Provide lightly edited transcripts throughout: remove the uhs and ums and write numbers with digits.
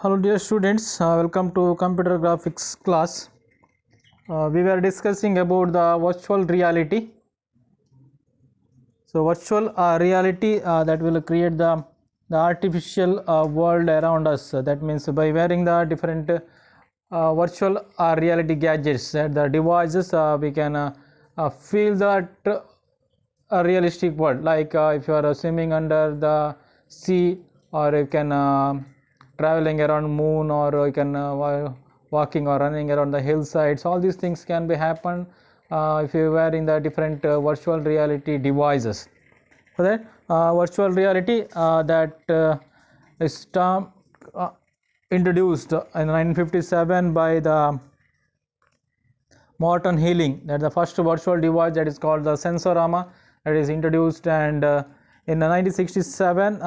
Hello dear students, welcome to computer graphics class. We were discussing about the virtual reality. So virtual reality that will create the artificial world around us. That means by wearing the different virtual reality gadgets, the devices, we can feel that a realistic world, like if you are swimming under the sea, or you can traveling around moon, or you can walking or running around the hillsides. All these things can be happen if you were in the different virtual reality devices. For that virtual reality that is introduced in 1957 by the Morton Healing. That's the first virtual device that is called the Sensorama that is introduced, and in 1967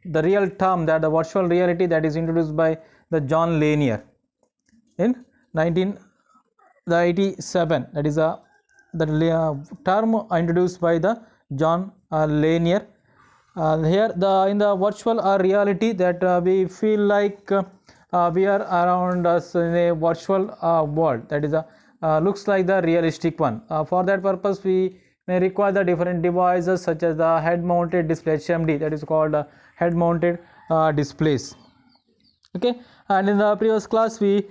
the real term that the virtual reality that is introduced by the John Lanier in 1987. That is the term introduced by the John Lanier. Here in the virtual reality that we feel like we are around us in a virtual world that is looks like the realistic one. For that purpose we may require the different devices such as the head mounted display, HMD, that is called head mounted displays. Okay, and in the previous class we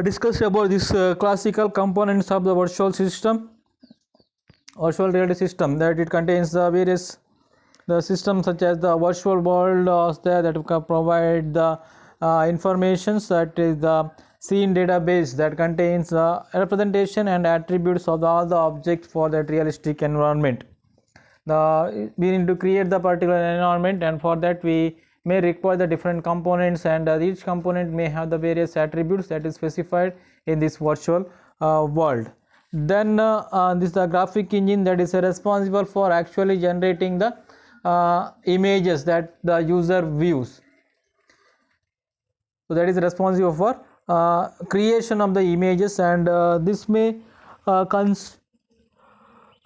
discussed about this classical components of the virtual reality system, that it contains the various systems such as the virtual world that can provide the information, that is the scene database that contains representation and attributes of all the objects for that realistic environment. We need to create the particular environment, and for that we may require the different components, and each component may have the various attributes that is specified in this virtual world. Then this is the graphic engine that is responsible for actually generating the images that the user views. So that is responsible for creation of the images, and this may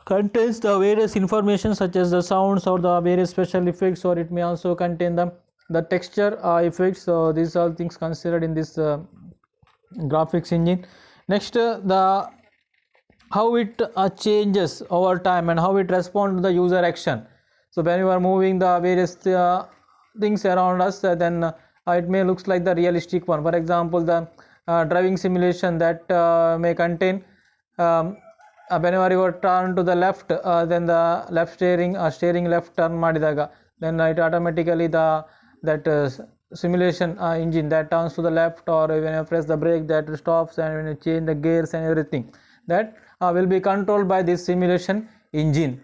contains the various information such as the sounds or the various special effects, or it may also contain the texture effects. So these are things considered in this graphics engine. Next the how it changes over time and how it responds to the user action. So when you are moving the various things around us, then it may looks like the realistic one. For example, the driving simulation that may contain whenever you turn to the left, then the left steering left turn ಮಾಡಿದಾಗ, then it automatically that simulation engine that turns to the left, or when you press the brake that stops, and when you change the gears and everything, that will be controlled by this simulation engine.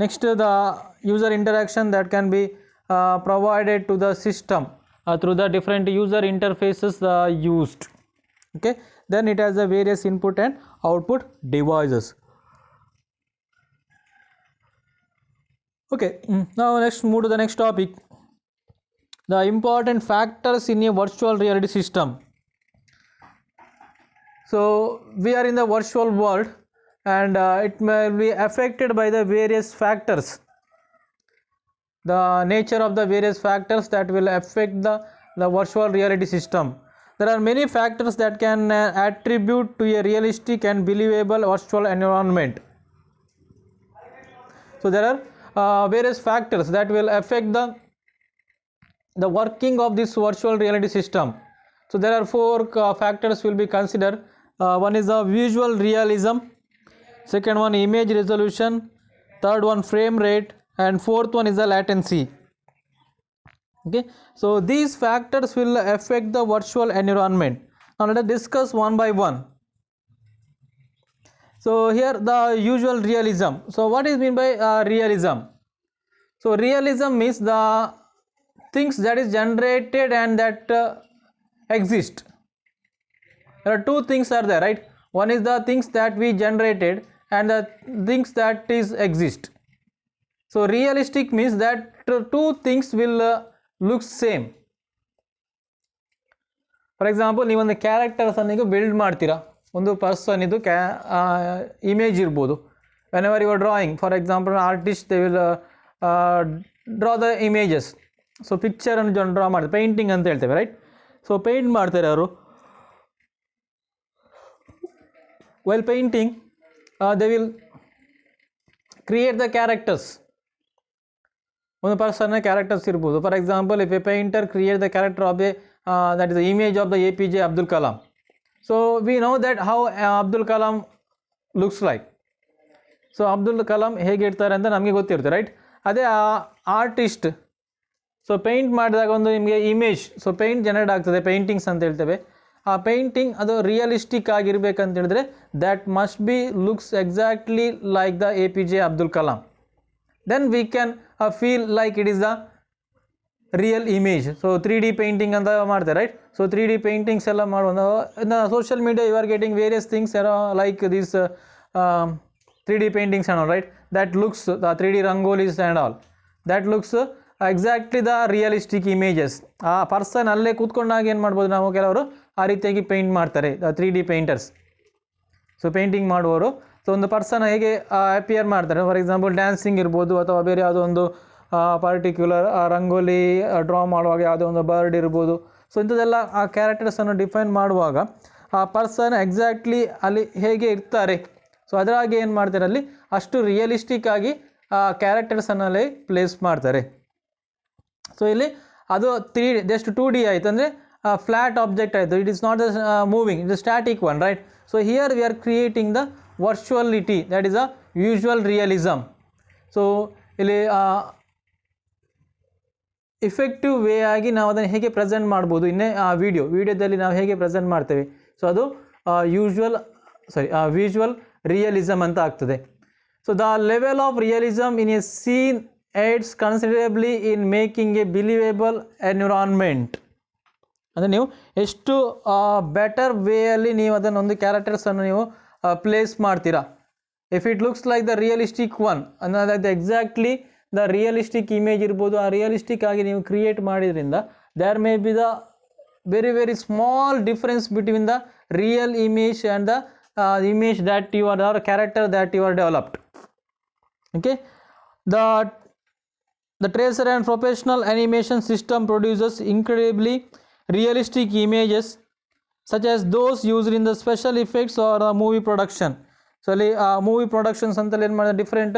Next the user interaction that can be provided to the system through the different user interfaces used. Okay, then it has the various input and output devices. Okay, now let's move to the next topic, the important factors in a virtual reality system. So we are in the virtual world, and it may be affected by the various factors, the nature of the various factors that will affect the virtual reality system. There are many factors that can attribute to a realistic and believable virtual environment. So there are various factors that will affect the working of this virtual reality system. So there are four factors will be considered. One is the visual realism, second one image resolution, third one frame rate, and fourth one is the latency. Okay, so these factors will affect the virtual environment. Now let us discuss one by one. So here the usual realism. So what is mean by realism? So realism means the things that is generated and that exist. There are two things are there, right? One is the things that we generated, and the things that is exist. So realistic means that two things will look same. For example, ನೀವು ಒಂದು characters ಅನ್ನಿಗೆ build ಮಾಡ್ತೀರಾ, ಒಂದು person ಇದು image ಇರ್ಬೋದು. whenever you are drawing, for example, artists they will draw the images so ಪಿಕ್ಚರನ್ನು draw ಮಾಡ್ತಾರೆ, painting ಅಂತ ಹೇಳ್ತೇವೆ, ರೈಟ್. ಸೊ ಪೇಂಟ್ ಮಾಡ್ತಾರೆ ಅವರು. While painting they will create the characters. ಒಂದು ಪರ್ಸನ್ನ ಕ್ಯಾರೆಕ್ಟರ್ಸ್ ಇರ್ಬೋದು. For example, if a painter create the character of a that is the image of the APJ Abdul Kalam. So we know that how Abdul Kalam looks like. So Abdul Kalam ಹೇಗೆ ಇರ್ತಾರೆ ಅಂತ ನಮಗೆ ಗೊತ್ತಿರುತ್ತೆ, right. ಅದೇ ಆ ಆರ್ಟಿಸ್ಟ್ ಸೊ ಪೇಂಟ್ ಮಾಡಿದಾಗ ಒಂದು ನಿಮಗೆ ಇಮೇಜ್, ಸೊ ಪೇಂಟ್ ಜನರೇಟ್ ಆಗ್ತದೆ, ಪೇಂಟಿಂಗ್ಸ್ ಅಂತ ಹೇಳ್ತೇವೆ. ಆ ಪೇಂಟಿಂಗ್ ಅದು ರಿಯಲಿಸ್ಟಿಕ್ ಆಗಿರಬೇಕಂತ ಹೇಳಿದ್ರೆ that must be looks exactly like the APJ Abdul Kalam. Then we can feel like it is the real image. So 3D painting ಅಂತ ಮಾಡ್ತಾರೆ, ರೈಟ್. ಸೊ 3D ಪೇಂಟಿಂಗ್ಸ್ ಎಲ್ಲ ಮಾಡುವ in social media you are getting various things like this 3D paintings and all, right, that looks the 3D rangolis and all, that looks exactly the realistic images. ಆ person ಅಲ್ಲೇ ಕೂತ್ಕೊಂಡಾಗ ಏನು ಮಾಡ್ಬೋದು ನಾವು, ಕೆಲವರು ಆ ರೀತಿಯಾಗಿ ಪೇಂಟ್ ಮಾಡ್ತಾರೆ, 3D ಪೇಂಟರ್ಸ್. ಸೊ ಪೇಂಟಿಂಗ್ ಮಾಡುವವರು ಸೊ ಒಂದು ಪರ್ಸನ್ ಹೇಗೆ ಅಪಿಯರ್ ಮಾಡ್ತಾರೆ, ಫಾರ್ ಎಕ್ಸಾಂಪಲ್ ಡ್ಯಾನ್ಸಿಂಗ್ ಇರ್ಬೋದು, ಅಥವಾ ಬೇರೆ ಯಾವುದೋ ಒಂದು ಪರ್ಟಿಕ್ಯುಲರ್ ರಂಗೋಲಿ ಡ್ರಾ ಮಾಡುವಾಗ ಯಾವುದೋ ಒಂದು ಬರ್ಡ್ ಇರ್ಬೋದು. ಸೊ ಇಂಥದ್ದೆಲ್ಲ ಆ ಕ್ಯಾರೆಕ್ಟರ್ಸನ್ನು ಡಿಫೈನ್ ಮಾಡುವಾಗ ಆ ಪರ್ಸನ್ ಎಕ್ಸಾಕ್ಟ್ಲಿ ಅಲ್ಲಿ ಹೇಗೆ ಇರ್ತಾರೆ, ಸೊ ಅದರಾಗೆ ಏನು ಮಾಡ್ತಾರೆ, ಅಲ್ಲಿ ಅಷ್ಟು ರಿಯಲಿಸ್ಟಿಕ್ ಆಗಿ ಆ ಕ್ಯಾರೆಕ್ಟರ್ಸನ್ನಲ್ಲಿ ಪ್ಲೇಸ್ ಮಾಡ್ತಾರೆ. ಸೊ ಇಲ್ಲಿ ಅದು 3D ಜಸ್ಟ್ 2D ಆಯಿತು, ಅಂದರೆ ಫ್ಲ್ಯಾಟ್ ಆಬ್ಜೆಕ್ಟ್ ಆಯಿತು. It is not the moving, it is static one, right. So here we are creating the virtuality, that is a usual realism. So ಇಲ್ಲಿ effective way ಆಗಿ ನಾವು ಅದನ್ನು ಹೇಗೆ ಪ್ರೆಸೆಂಟ್ ಮಾಡ್ಬೋದು, ಇನ್ನೇ ವಿಡಿಯೋದಲ್ಲಿ ನಾವು ಹೇಗೆ ಪ್ರೆಸೆಂಟ್ ಮಾಡ್ತೇವೆ, ಸೊ ಅದು ವಿಜುವಲ್ ರಿಯಲಿಸಮ್ ಅಂತ ಆಗ್ತದೆ. So the level of realism in a scene aids considerably in making a believable environment. ಅಂದರೆ ನೀವು ಎಷ್ಟು ಬೆಟರ್ ವೇಯಲ್ಲಿ ನೀವು ಅದನ್ನೊಂದು ಕ್ಯಾರೆಕ್ಟರ್ಸನ್ನು ನೀವು ಪ್ಲೇಸ್ ಮಾಡ್ತೀರಾ. If it looks like the realistic one, ಅಂದರೆ ಎಕ್ಸಾಕ್ಟ್ಲಿ ದ ರಿಯಲಿಸ್ಟಿಕ್ ಇಮೇಜ್ ಇರ್ಬೋದು, ಆ ರಿಯಲಿಸ್ಟಿಕ್ ಆಗಿ ನೀವು ಕ್ರಿಯೇಟ್ ಮಾಡಿದ್ರಿಂದ there may be the very very small difference between the real image and the image that you are, or character that you are developed. Okay, the tracer and professional animation system produces incredibly realistic images such as those used in the special effects or movie production. So ಅಲ್ಲಿ movie productions ಅಂತಲ್ಲಿ ಏನು ಮಾಡಿದ್ರೆ different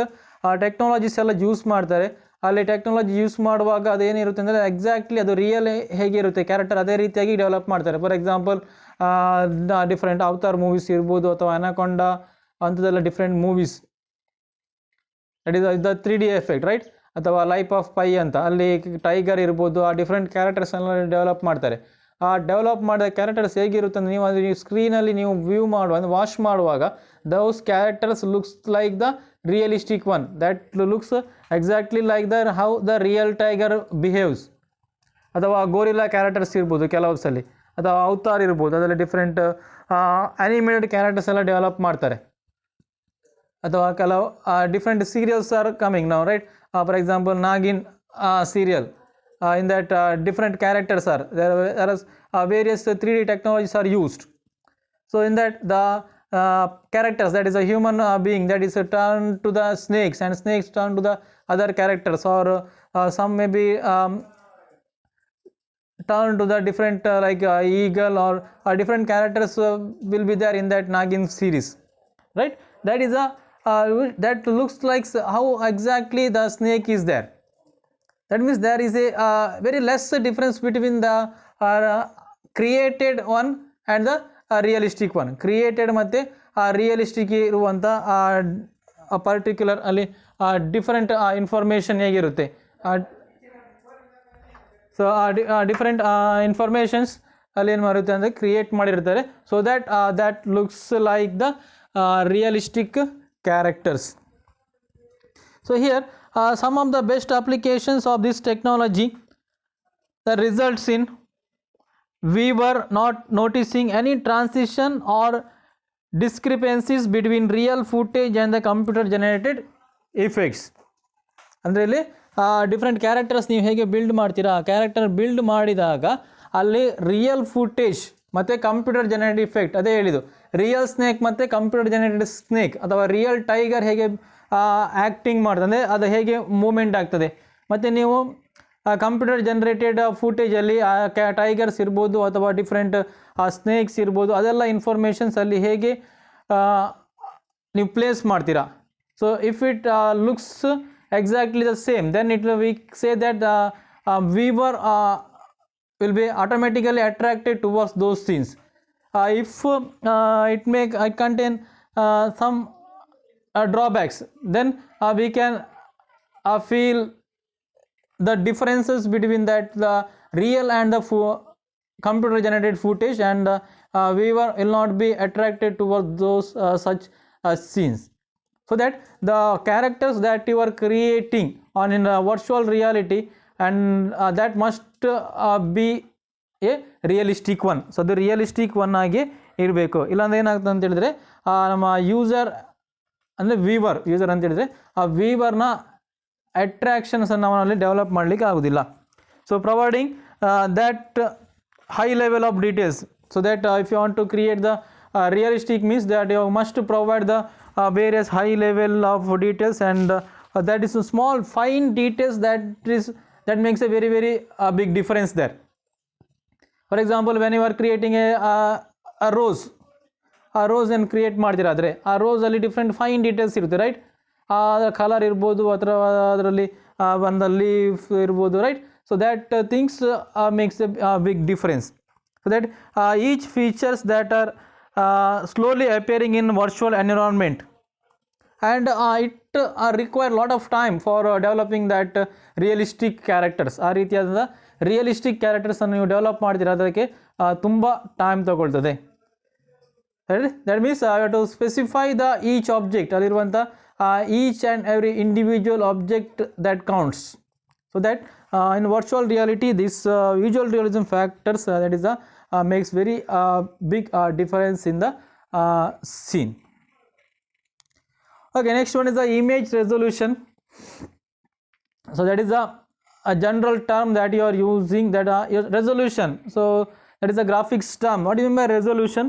technologies ಎಲ್ಲ use ಮಾಡ್ತಾರೆ. ಅಲ್ಲಿ technology use ಮಾಡುವಾಗ ಅದೇನಿರುತ್ತೆ ಅಂದರೆ exactly ಅದು ರಿಯಲ್ ಹೇಗಿರುತ್ತೆ ಕ್ಯಾರೆಕ್ಟರ್ ಅದೇ ರೀತಿಯಾಗಿ ಡೆವಲಪ್ ಮಾಡ್ತಾರೆ. For example different avatar movies ಇರ್ಬೋದು, ಅಥವಾ ಅನಕೊಂಡ ಅಂಥದ್ದೆಲ್ಲ different movies, that is the 3D effect, right. ಅಥವಾ ಲೈಫ್ ಆಫ್ ಪೈ ಅಂತ, ಅಲ್ಲಿ ಟೈಗರ್ ಇರ್ಬೋದು, ಆ ಡಿಫ್ರೆಂಟ್ ಕ್ಯಾರೆಕ್ಟರ್ಸನ್ನು ಡೆವಲಪ್ ಮಾಡ್ತಾರೆ. ಆ ಡೆವಲಪ್ ಮಾಡಿದ ಕ್ಯಾರೆಕ್ಟರ್ಸ್ ಹೇಗಿರುತ್ತೆ ಅಂದರೆ ನೀವು ಅದು ಸ್ಕ್ರೀನಲ್ಲಿ ನೀವು ವ್ಯೂ ಮಾಡುವಾಗ, ವಾಚ್ ಮಾಡುವಾಗ those characters looks like the realistic one, that looks exactly like the how the real tiger behaves. ಅಥವಾ ಗೋರಿಲ್ಲಾ ಕ್ಯಾರೆಕ್ಟರ್ಸ್ ಇರ್ಬೋದು ಕೆಲವು ಸಲ, ಅಥವಾ ಅವತಾರ್ ಇರ್ಬೋದು, ಅದರಲ್ಲಿ ಡಿಫ್ರೆಂಟ್ ಆ್ಯನಿಮೇಟೆಡ್ ಕ್ಯಾರೆಕ್ಟರ್ಸ್ ಎಲ್ಲ ಡೆವಲಪ್ ಮಾಡ್ತಾರೆ. ಅಥವಾ ಕೆಲವು ಡಿಫ್ರೆಂಟ್ ಸೀರಿಯಲ್ಸ್ ಆರ್ ಕಮಿಂಗ್ ನಾವು, right. For example Naagin serial, in that different characters are there are various 3D technologies are used. So in that the characters, that is a human being that is turned to the snakes, and snakes turn to the other characters, or some may be turn to the different like eagle, or different characters will be there in that Nagin series, right. That is a that looks like how exactly the snake is there. That means there is a very less difference between the created one and the realistic one. Created ಮತ್ತೆ realistic ಇರುವಂಥ particular ಅಲ್ಲಿ different information ಹೇಗಿರುತ್ತೆ. So different informations ಅಲ್ಲಿ ಏನು ಮಾಡಿರುತ್ತೆ ಅಂದರೆ create ಮಾಡಿರ್ತಾರೆ. So that looks like the realistic characters. So here some of the best applications of this technology that results in we were not noticing any transition or discrepancies between real footage and the computer generated effects. ಅಂದರೆ ಇಲ್ಲಿ different characters ನೀವು ಹೇಗೆ build ಮಾಡ್ತೀರಾ, character build ಮಾಡಿದಾಗ ಅಲ್ಲಿ real footage ಮತ್ತು computer generated effect, ಅದೇ ಹೇಳಿದ್ದು ರಿಯಲ್ ಸ್ನೇಕ್ ಮತ್ತು ಕಂಪ್ಯೂಟರ್ ಜನರೇಟೆಡ್ ಸ್ನೇಕ್, ಅಥವಾ ರಿಯಲ್ ಟೈಗರ್ ಹೇಗೆ ಆ್ಯಕ್ಟಿಂಗ್ ಮಾಡ್ತದೆ, ಅದು ಹೇಗೆ ಮೂಮೆಂಟ್ ಆಗ್ತದೆ. ಮತ್ತು ನೀವು ಕಂಪ್ಯೂಟರ್ ಜನರೇಟೆಡ್ ಫುಟೇಜಲ್ಲಿ ಟೈಗರ್ಸ್ ಇರ್ಬೋದು ಅಥವಾ ಡಿಫ್ರೆಂಟ್ ಸ್ನೇಕ್ಸ್ ಇರ್ಬೋದು, ಅದೆಲ್ಲ ಇನ್ಫಾರ್ಮೇಷನ್ಸ್ ಅಲ್ಲಿ ಹೇಗೆ ನೀವು ಪ್ಲೇಸ್ ಮಾಡ್ತೀರಾ. So if it looks exactly the same, then it we say that viewer will be automatically attracted towards those scenes. If it contain some drawbacks, then we can feel the differences between that the real and the computer generated footage, and viewer will not be attracted towards those such scenes. So that the characters that you are creating on in virtual reality, and that must be a realistic one. So the realistic one ಆಗಿ ಇರಬೇಕು. ಇಲ್ಲಾಂದ್ರೆ ಏನಾಗ್ತದೆ ಅಂತ ಹೇಳಿದ್ರೆ ನಮ್ಮ user ಅಂದರೆ user ಅಂತ ಹೇಳಿದ್ರೆ ಆ ವೀವರ್ನ ಅಟ್ರಾಕ್ಷನ್ಸನ್ನು ನಾವಲ್ಲಿ ಡೆವಲಪ್ ಮಾಡಲಿಕ್ಕೆ ಆಗೋದಿಲ್ಲ. So providing that high level of details, so that if you want to create the realistic means that you must provide the various high level of details, and that is a small fine details that makes a very very big difference there. For example, when you are creating a rose ಅನ್ನು create ಮಾಡ್ತಿರಾದರೆ ಆ ರೋಸಲ್ಲಿ different fine details ಇರುತ್ತೆ, right. ಅದರ colour ಇರ್ಬೋದು ಅಥವಾ ಅದರಲ್ಲಿ ಒಂದು ಲೀಫ್ ಇರ್ಬೋದು, right. So that things makes a big difference. So that each features that are slowly appearing in virtual environment, and it require lot of time for developing that realistic characters. ಆ ರೀತಿಯಾದ realistic ಕ್ಯಾರೆಕ್ಟರ್ಸನ್ನು ನೀವು develop ಮಾಡ್ತೀರಾ, ಅದಕ್ಕೆ ತುಂಬ time ತಗೊಳ್ತದೆ. That means I have to specify the each object, ಅಲ್ಲಿರುವಂಥ each and every individual object that counts. So that in virtual reality this visual realism factors that is makes very big difference in the scene. Okay, next one is the image resolution. So that is a general term that you are using, that resolution. So that is a graphics term. What do you mean by resolution?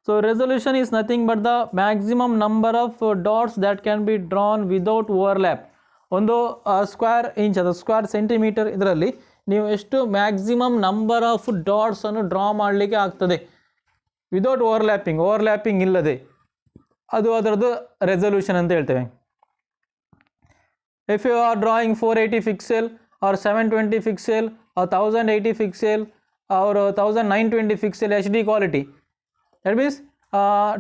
So resolution is nothing but the maximum number of dots that can be drawn without overlap. ಒಂದು square inch ಅಥವಾ square centimetre ಇದರಲ್ಲಿ ನೀವು ಎಷ್ಟು maximum number of ಡಾಟ್ಸನ್ನು draw ಮಾಡಲಿಕ್ಕೆ ಆಗ್ತದೆ without overlapping ಇಲ್ಲದೆ, ಅದು ಅದರದ್ದು ರೆಸಲ್ಯೂಷನ್ ಅಂತ ಹೇಳ್ತೇವೆ. If you are drawing 480 pixel or 720 pixel or 1080 pixel or 1920 pixel HD quality, that means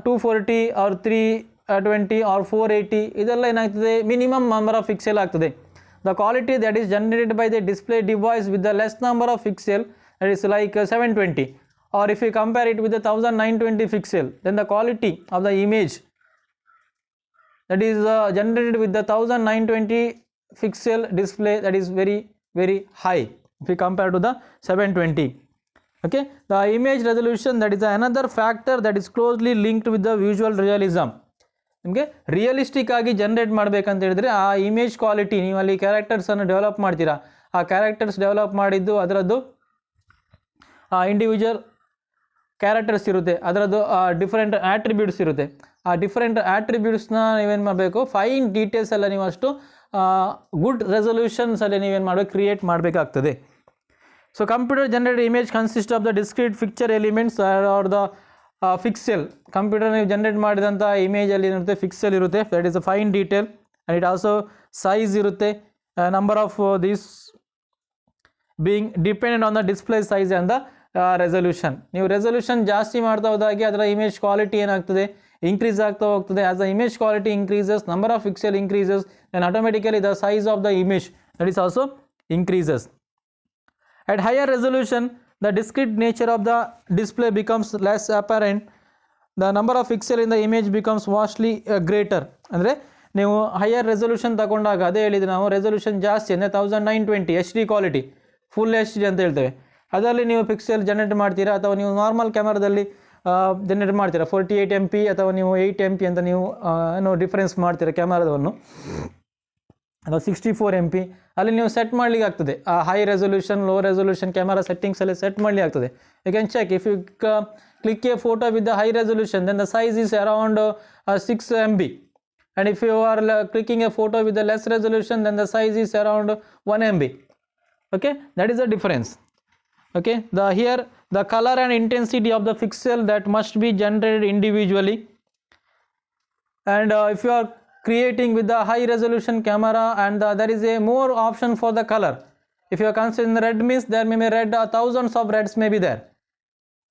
240 or 320 or 480, ಇದೆಲ್ಲ ಏನಾಗ್ತದೆ ಮಿನಿಮಮ್ ನಂಬರ್ ಆಫ್ ಪಿಕ್ಸೆಲ್ ಆಗ್ತದೆ. The quality that is generated by the display device with the less number of pixel, that is like 720, or if you compare it with the 1920 pixel, then the quality of the image that is generated with the 1920 pixel display, that is very very high if you compare to the 720. Okay, the image resolution, that is another factor that is closely linked with the visual realism. ನಿಮಗೆ realistic ಆಗಿ generate ಮಾಡಬೇಕಂತ ಹೇಳಿದ್ರೆ ಆ image quality, ನೀವು ಅಲ್ಲಿ ಕ್ಯಾರೆಕ್ಟರ್ಸನ್ನು develop ಮಾಡ್ತೀರಾ, ಆ characters develop ಮಾಡಿದ್ದು ಅದರದ್ದು ಇಂಡಿವಿಜುವಲ್ ಕ್ಯಾರೆಕ್ಟರ್ಸ್ ಇರುತ್ತೆ, ಅದರದ್ದು ಡಿಫ್ರೆಂಟ್ ಆಟ್ರಿಬ್ಯೂಟ್ಸ್ ಇರುತ್ತೆ. ಆ ಡಿಫ್ರೆಂಟ್ ಆಟ್ರಿಬ್ಯೂಟ್ಸ್ನ ನೀವೇನು ಮಾಡಬೇಕು, ಫೈನ್ ಡೀಟೇಲ್ಸ್ ಎಲ್ಲ ನೀವು ಅಷ್ಟು ಗುಡ್ ರೆಸಲ್ಯೂಷನ್ಸಲ್ಲಿ ನೀವೇನು ಮಾಡಬೇಕು, ಕ್ರಿಯೇಟ್ ಮಾಡಬೇಕಾಗ್ತದೆ. So computer generated image consist of the discrete picture elements are the pixel. Computer ನೀವು ಜನರೇಟ್ ಮಾಡಿದಂಥ ಇಮೇಜಲ್ಲಿ ಏನಿರುತ್ತೆ, ಪಿಕ್ಸೆಲ್ ಇರುತ್ತೆ, that is a fine detail, and it also size ಇರುತ್ತೆ, number of these being dependent on the display size and the resolution. ನೀವು resolution ಜಾಸ್ತಿ ಮಾಡ್ತಾ ಹೋದಾಗೆ ಅದರ ಇಮೇಜ್ ಕ್ವಾಲಿಟಿ ಏನಾಗ್ತದೆ, ಇನ್ಕ್ರೀಸ್ ಆಗ್ತಾ ಹೋಗ್ತದೆ. As the image quality increases, number of pixel increases, then automatically the size of the image that is also increases. At higher resolution, the discrete nature of the display becomes less apparent. The number of pixels in the image becomes vastly greater. ಅಂದರೆ ನೀವು higher resolution ತಗೊಂಡಾಗ, ಅದೇ ಹೇಳಿದ್ರೆ ನಾವು resolution ಜಾಸ್ತಿ ಅಂದರೆ 1920 HD quality, full HD ಅಂತ ಹೇಳ್ತೇವೆ, ಅದರಲ್ಲಿ ನೀವು ಪಿಕ್ಸೆಲ್ ಜನರೇಟ್ ಮಾಡ್ತೀರಾ, ಅಥವಾ ನೀವು ನಾರ್ಮಲ್ ಕ್ಯಾಮರಾದಲ್ಲಿ ಜನರೇಟ್ ಮಾಡ್ತೀರಾ 48 MP ಅಥವಾ ನೀವು 8 MP ಅಂತ ನೀವು ಏನೋ ಡಿಫ್ರೆನ್ಸ್ ಮಾಡ್ತೀರಾ ಕ್ಯಾಮರಾದವನ್ನು, ಅಥವಾ 64 MP, ಅಲ್ಲಿ ನೀವು ಸೆಟ್ ಮಾಡಲಿಕ್ಕೆ ಆಗ್ತದೆ. ಆ high resolution, low resolution camera ಸೆಟ್ಟಿಂಗ್ಸಲ್ಲಿ ಸೆಟ್ ಮಾಡಲಿಕ್ಕೆ ಆಗ್ತದೆ. You can check if you click a photo with the high resolution, then the size is around 6 MB, and if you are clicking a photo with the less resolution, then the size is around 1 MB. Okay, that is the difference. Okay, here the color and intensity of the pixel that must be generated individually, and if you are creating with the high resolution camera, and there is a more option for the color. If you are considering the red means there may be red, thousands of reds may be there.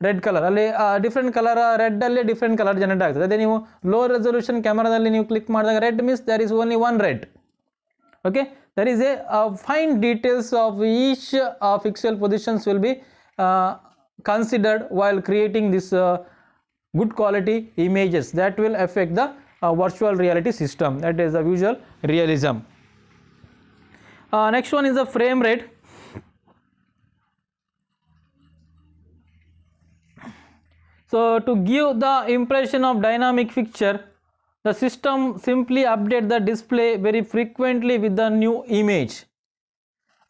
Red colour ಅಲ್ಲಿ different colour, ರೆಡ್ಡಲ್ಲಿ different colour generate ಆಗ್ತದೆ. ಅದೇ ನೀವು low resolution ಕ್ಯಾಮರಾದಲ್ಲಿ ನೀವು click ಮಾಡಿದಾಗ red means there is only one red. Okay, there is a fine details of each pixel positions will be considered while creating this good quality images that will affect the virtual reality system, that is the visual realism. Next one is the frame rate. So to give the impression of dynamic picture, the system simply update the display very frequently with the new image.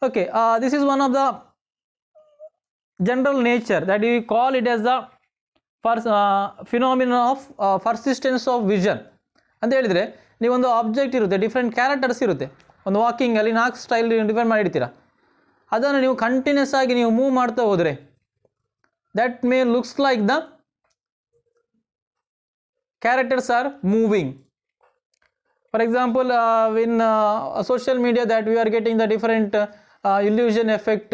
Okay, this is one of the general nature that we call it as the phenomenon of persistence of vision. ಅಂತ ಹೇಳಿದರೆ ನೀವೊಂದು object ಇರುತ್ತೆ, different characters ಇರುತ್ತೆ, ಒಂದು ವಾಕಿಂಗಲ್ಲಿ 4 style define ಮಾಡಿರ್ತೀರ, ಅದನ್ನು ನೀವು continuous ಆಗಿ ನೀವು ಮೂವ್ ಮಾಡ್ತಾ ಹೋದರೆ that may looks like the characters are moving. For example, in social media that we are getting the different illusion effect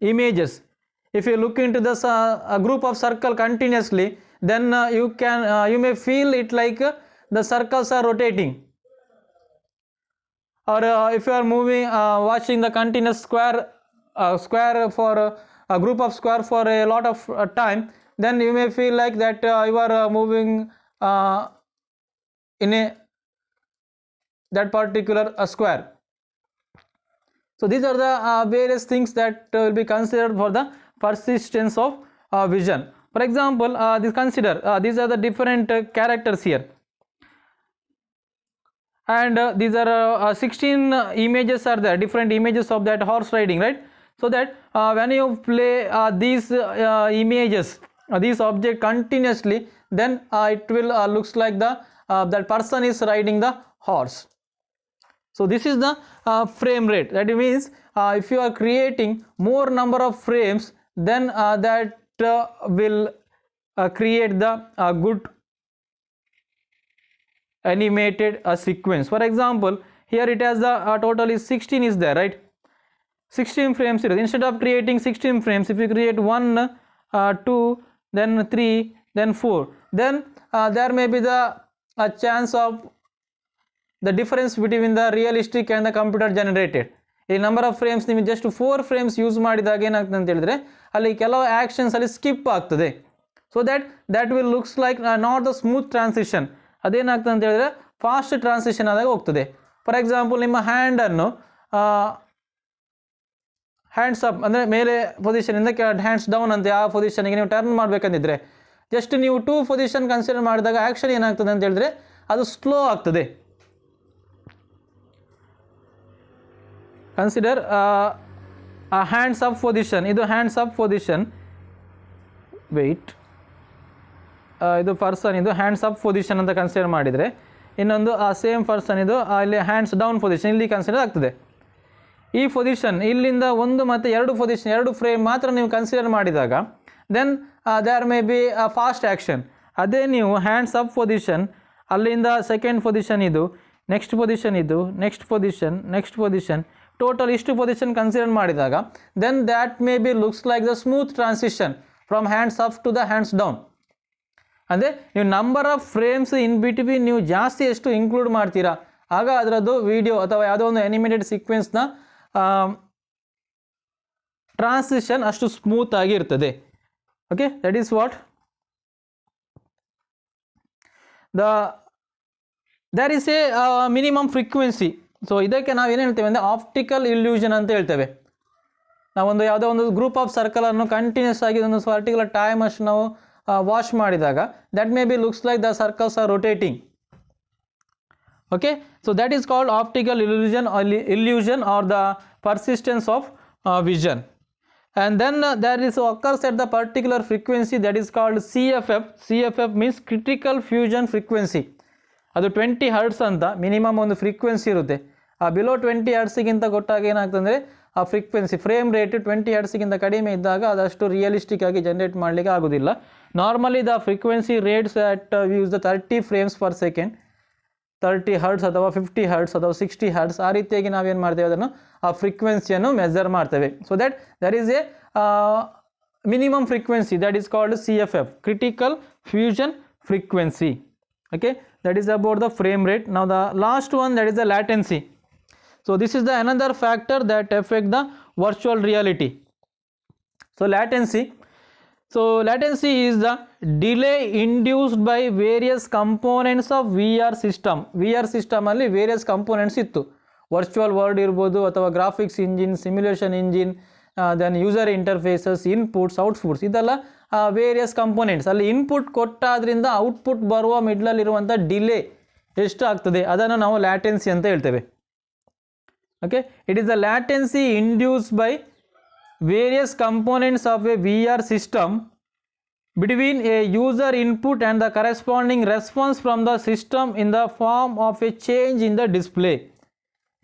images. If you look into this a group of circle continuously, then you may feel it like the circles are rotating. Or if you are moving watching the continuous square for a group of square for a lot of time, then you may feel like that you are moving in that particular square. So these are the various things that will be considered for the persistence of vision. For example, these are the different characters here, and these are 16 images are there, different images of that horse riding, right? So that when you play these images, these object continuously, then it will looks like that person is riding the horse. So this is the frame rate. That means if you are creating more number of frames, then that will create the good animated sequence. For example, here it has the total is 16 is there, right? 16 frames here. Instead of creating 16 frames, if you create 1, 2, then 3, then 4, then there may be the chance of the difference between the realistic and the computer generated. ಈ number of frames ನಿಮಗೆ just 4 frames use ಮಾಡಿದಾಗ ಏನಾಗ್ತದೆ ಅಂತ ಹೇಳಿದ್ರೆ ಅಲ್ಲಿ ಕೆಲವು actions ಅಲ್ಲಿ skip ಆಗ್ತದೆ. So that will looks like not the smooth transition. ಅದೇನಾಗ್ತದೆ ಅಂತ ಹೇಳಿದ್ರೆ ಫಾಸ್ಟ್ ಟ್ರಾನ್ಸಿಷನ್ ಆದಾಗ ಹೋಗ್ತದೆ. ಫಾರ್ ಎಕ್ಸಾಂಪಲ್, ನಿಮ್ಮ ಹ್ಯಾಂಡನ್ನು ಹ್ಯಾಂಡ್ಸ್ ಅಪ್ ಅಂದರೆ ಮೇಲೆ ಪೊಸಿಷನಿಂದ ಹ್ಯಾಂಡ್ಸ್ ಡೌನ್ ಅಂತ ಆ ಪೊಸಿಷನ್ಗೆ ನೀವು ಟರ್ನ್ ಮಾಡಬೇಕಂದಿದ್ರೆ ಜಸ್ಟ್ ನೀವು 2 ಪೊಸಿಷನ್ ಕನ್ಸಿಡರ್ ಮಾಡಿದಾಗ ಆ್ಯಕ್ಷನ್ ಏನಾಗ್ತದೆ ಅಂತ ಹೇಳಿದ್ರೆ ಅದು ಸ್ಲೋ ಆಗ್ತದೆ. ಕನ್ಸಿಡರ್ ಹ್ಯಾಂಡ್ಸ್ ಅಪ್ ಪೊಸಿಷನ್, ಇದು ಹ್ಯಾಂಡ್ಸ್ ಅಪ್ ಪೊಸಿಷನ್, ವೆಯ್ಟ್, ಇದು ಪರ್ಸನ್, ಇದು ಹ್ಯಾಂಡ್ಸ್ ಅಪ್ ಪೊಸಿಷನ್ ಅಂತ ಕನ್ಸಿಡರ್ ಮಾಡಿದರೆ, ಇನ್ನೊಂದು ಆ ಸೇಮ್ ಪರ್ಸನ್ ಇದು ಇಲ್ಲಿ ಹ್ಯಾಂಡ್ಸ್ ಡೌನ್ ಪೊಸಿಷನ್ ಇಲ್ಲಿ ಕನ್ಸಿಡರ್ ಆಗ್ತದೆ. ಈ ಪೊಸಿಷನ್ ಇಲ್ಲಿಂದ 1 ಮತ್ತು 2 ಪೊಸಿಷನ್ 2 ಫ್ರೇಮ್ ಮಾತ್ರ ನೀವು ಕನ್ಸಿಡರ್ ಮಾಡಿದಾಗ then there may be fast action. ಅದೇ ನೀವು ಹ್ಯಾಂಡ್ಸ್ ಅಪ್ ಪೊಸಿಷನ್ ಅಲ್ಲಿಂದ ಸೆಕೆಂಡ್ ಪೊಸಿಷನ್ ಇದು, ನೆಕ್ಸ್ಟ್ ಪೊಸಿಷನ್ ಇದು, ನೆಕ್ಸ್ಟ್ ಪೊಸಿಷನ್ ಟೋಟಲ್ ಇಷ್ಟು ಪೊಸಿಷನ್ ಕನ್ಸಿಡರ್ ಮಾಡಿದಾಗ then that may be looks like the smooth transition from hands up to the hands down. ಅಂದರೆ ನೀವು number of frames in between ನೀವು ಜಾಸ್ತಿ ಎಷ್ಟು ಇನ್ಕ್ಲೂಡ್ ಮಾಡ್ತೀರಾ ಆಗ ಅದರದ್ದು ವಿಡಿಯೋ ಅಥವಾ ಯಾವುದೋ ಒಂದು ಅನಿಮೇಟೆಡ್ ಸೀಕ್ವೆನ್ಸ್ನ ಟ್ರಾನ್ಸಿಷನ್ ಅಷ್ಟು ಸ್ಮೂತ್ ಆಗಿ ಇರ್ತದೆ. Okay, that is what there is a minimum frequency. So ಇದಕ್ಕೆ ನಾವು ಏನು ಹೇಳ್ತೇವೆ ಅಂದರೆ ಆಪ್ಟಿಕಲ್ ಇಲ್ಯೂಷನ್ ಅಂತ ಹೇಳ್ತೇವೆ. ನಾವೊಂದು ಯಾವುದೋ ಒಂದು ಗ್ರೂಪ್ ಆಫ್ ಸರ್ಕಲನ್ನು ಕಂಟಿನ್ಯೂಸ್ ಆಗಿ ಒಂದು ಪರ್ಟಿಕ್ಯುಲರ್ ಟೈಮ್ ಅಷ್ಟು ನಾವು ವಾಚ್ ಮಾಡಿದಾಗ that may be looks like the circles are rotating. Okay, so that is called optical illusion or the persistence of vision. And then there is occurs at the particular frequency that is called CFF. CFF means critical fusion frequency. ಅದು 20 hertz ಅಂತ minimum ಒಂದು frequency ಇರುತ್ತೆ. ಆ below 20 ಹರ್ಟ್ಸಿಗಿಂತ ಕೊಟ್ಟಾಗ ಏನಾಗ್ತಂದರೆ ಆ frequency frame rate 20 ಹರ್ಟ್ಸ್ಗಿಂತ ಕಡಿಮೆ ಇದ್ದಾಗ ಅದಷ್ಟು ರಿಯಲಿಸ್ಟಿಕ್ ಆಗಿ ಜನರೇಟ್ ಮಾಡಲಿಕ್ಕೆ ಆಗೋದಿಲ್ಲ. Normally the frequency rates at use the 30 frames per second, 30 hertz ಅಥವಾ 50 ಹರ್ಟ್ಸ್ ಅಥವಾ 60 ಹರ್ಟ್ಸ್, ಆ ರೀತಿಯಾಗಿ ನಾವೇನು ಮಾಡ್ತೇವೆ, ಅದನ್ನು ಆ ಫ್ರೀಕ್ವೆನ್ಸಿಯನ್ನು ಮೆಜರ್ ಮಾಡ್ತೇವೆ. So that there is a minimum frequency that is called CFF, critical fusion frequency. Okay, that is about the frame rate. Now the last one, that is the latency. So this is the another factor that affect the virtual reality. So latency is the delay induced by various components of VR system. VR system ಅಲ್ಲಿ various components ಇತ್ತು. Virtual world ಇರ್ಬೋದು ಅಥವಾ graphics engine, simulation engine, then user interfaces, inputs, outputs, ಇದೆಲ್ಲ various components. ಅಲ್ಲಿ input ಕೊಟ್ಟಾದ್ರಿಂದ output ಬರುವ ಮಿಡ್ಲಲ್ಲಿರುವಂಥ delay ಎಷ್ಟು ಆಗ್ತದೆ ಅದನ್ನು ನಾವು ಲ್ಯಾಟೆನ್ಸಿ ಅಂತ ಹೇಳ್ತೇವೆ. Okay, it is the latency induced by various components of a VR system between a user input and the corresponding response from the system in the form of a change in the display.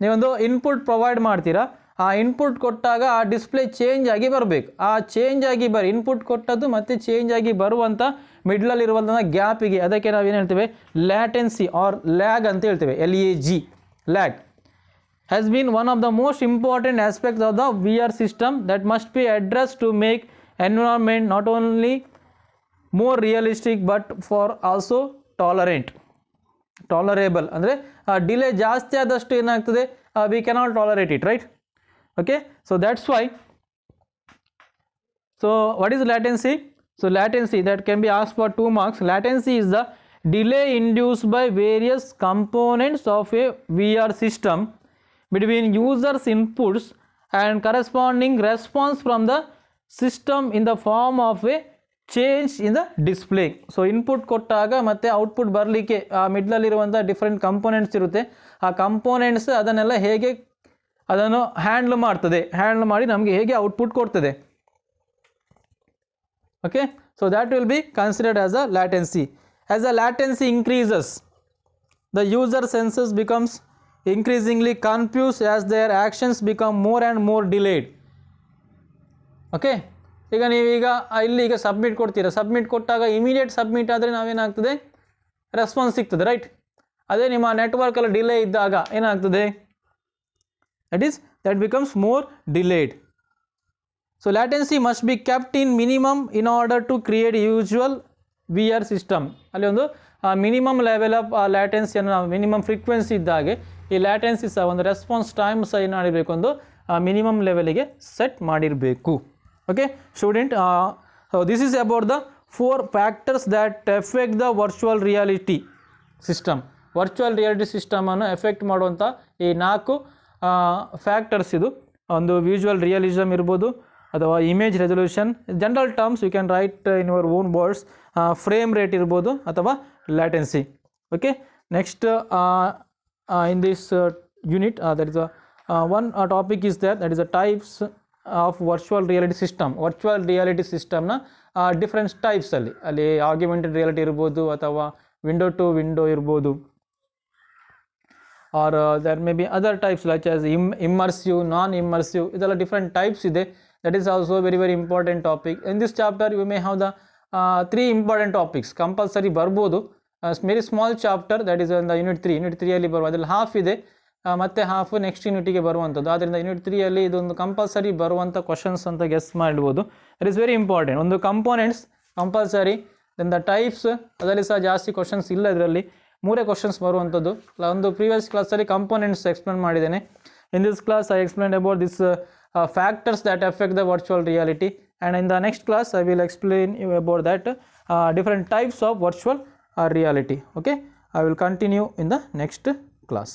ನೀವೊಂದು input provide ಮಾಡ್ತೀರಾ, ಆ input ಕೊಟ್ಟಾಗ ಆ display change ಆಗಿ ಬರಬೇಕು. ಆ change ಆಗಿ input ಕೊಟ್ಟದ್ದು ಮತ್ತೆ ಚೇಂಜ್ ಆಗಿ ಬರುವಂಥ ಮಿಡ್ಲಲ್ಲಿರುವಂಥ ಗ್ಯಾಪಿಗೆ ಅದಕ್ಕೆ ನಾವೇನು ಹೇಳ್ತೇವೆ, ಲ್ಯಾಟೆನ್ಸಿ ಆರ್ ಲ್ಯಾಗ್ ಅಂತ ಹೇಳ್ತೇವೆ. LAG, lag has been one of the most important aspects of the VR system that must be addressed to make environment not only more realistic but for also tolerable. ಅಂದರೆ delay ಜಾಸ್ತಿ ಆದಷ್ಟು ಏನಾಗ್ತದೆ, we cannot tolerate it, right? Okay, so that's why. So what is latency? So latency, that can be asked for 2 marks. Latency is the delay induced by various components of a VR system between users inputs and corresponding response from the system in the form of a change in the display. So input ಕೊಟ್ಟಾಗ ಮತ್ತೆ output ಬರಲಿಕ್ಕೆ ಆ ಮಿಡ್ಲಲ್ಲಿರುವಂಥ different components ಇರುತ್ತೆ. ಆ components ಅದನ್ನೆಲ್ಲ ಹೇಗೆ ಅದನ್ನು handle ಮಾಡಿ ನಮಗೆ ಹೇಗೆ ಔಟ್ಪುಟ್ ಕೊಡ್ತದೆ. Okay, so that will be considered as a latency. As a latency increases, the user senses becomes increasingly confused as their actions become more and more delayed. Okay, ಈಗ ನೀವೀಗ ಈಗ ಸಬ್ಮಿಟ್ ಕೊಡ್ತೀರಾ, submit ಕೊಟ್ಟಾಗ immediate submit ಆದರೆ ನಾವೇನಾಗ್ತದೆ, response ಸಿಗ್ತದೆ, right? ಅದೇ ನಿಮ್ಮ ನೆಟ್ವರ್ಕಲ್ಲಿ delay ಇದ್ದಾಗ ಏನಾಗ್ತದೆ, that becomes more delayed. So latency must be kept in minimum in order to create usual VR system. ಅಲ್ಲಿ ಒಂದು ಮಿನಿಮಮ್ ಲೆವೆಲ್ ಆಫ್ ಲ್ಯಾಟೆನ್ಸಿಯನ್ನು ನಾವು ಮಿನಿಮಮ್ ಫ್ರೀಕ್ವೆನ್ಸಿ ಇದ್ದಾಗೆ ಈ ಲ್ಯಾಟೆನ್ಸಿ ಸಹ ಒಂದು ರೆಸ್ಪಾನ್ಸ್ ಟೈಮ್ ಸಹ ಏನು ಮಾಡಿರಬೇಕು, ಒಂದು ಮಿನಿಮಮ್ ಲೆವೆಲಿಗೆ ಸೆಟ್ ಮಾಡಿರಬೇಕು. Okay student, this is about the 4 factors that effect the virtual reality system. Virtual reality ಸಿಸ್ಟಮನ್ನು ಎಫೆಕ್ಟ್ ಮಾಡುವಂಥ ಈ 4 ಫ್ಯಾಕ್ಟರ್ಸ್ ಇದು. ಒಂದು ವಿಜುವಲ್ ರಿಯಲಿಸಮ್ ಇರ್ಬೋದು ಅಥವಾ image resolution, general terms you can write in your own words, frame rate ಇರ್ಬೋದು ಅಥವಾ latency. Okay, next in this unit there is one topic is that is the types of virtual reality system. Virtual reality system na different types ಅಲ್ಲಿ augmented reality ಇರ್ಬೋದು ಅಥವಾ window to window ಇರ್ಬೋದು, or there may be other types such as immersive, non-immersive, ಇದೆಲ್ಲ different types ಇದೆ. That is also very very important topic. In this chapter you may have the 3 important topics compulsory ಬರ್ಬೋದು. Very small chapter, that is the unit 3 ಅಲ್ಲಿ ಬರುವ, ಅದರಲ್ಲಿ half ಇದೆ ಮತ್ತು half next ಯೂನಿಟಿಗೆ ಬರುವಂಥದ್ದು. ಆದ್ದರಿಂದ ಯೂನಿಟ್ 3 ಅಲ್ಲಿ ಇದೊಂದು ಕಂಪಲ್ಸರಿ ಬರುವಂಥ ಕ್ವಶನ್ಸ್ ಅಂತ ಗೆಸ್ ಮಾಡ್ಬೋದು. It is very important. ಒಂದು components compulsory, then the types ಅದರಲ್ಲಿ ಸಹ ಜಾಸ್ತಿ ಕ್ವಶನ್ಸ್ ಇಲ್ಲ, ಇದರಲ್ಲಿ 3 ಕ್ವಶನ್ಸ್ ಬರುವಂಥದ್ದು. ಒಂದು ಪ್ರೀವಿಯಸ್ ಕ್ಲಾಸಲ್ಲಿ ಕಂಪೋನೆಂಟ್ಸ್ ಎಕ್ಸ್ಪ್ಲೇನ್ ಮಾಡಿದ್ದೇನೆ. In this class I explain about this factors that effect the virtual reality, and in the next class I will explain you about that different types of virtual reality. Okay, I will continue in the next class.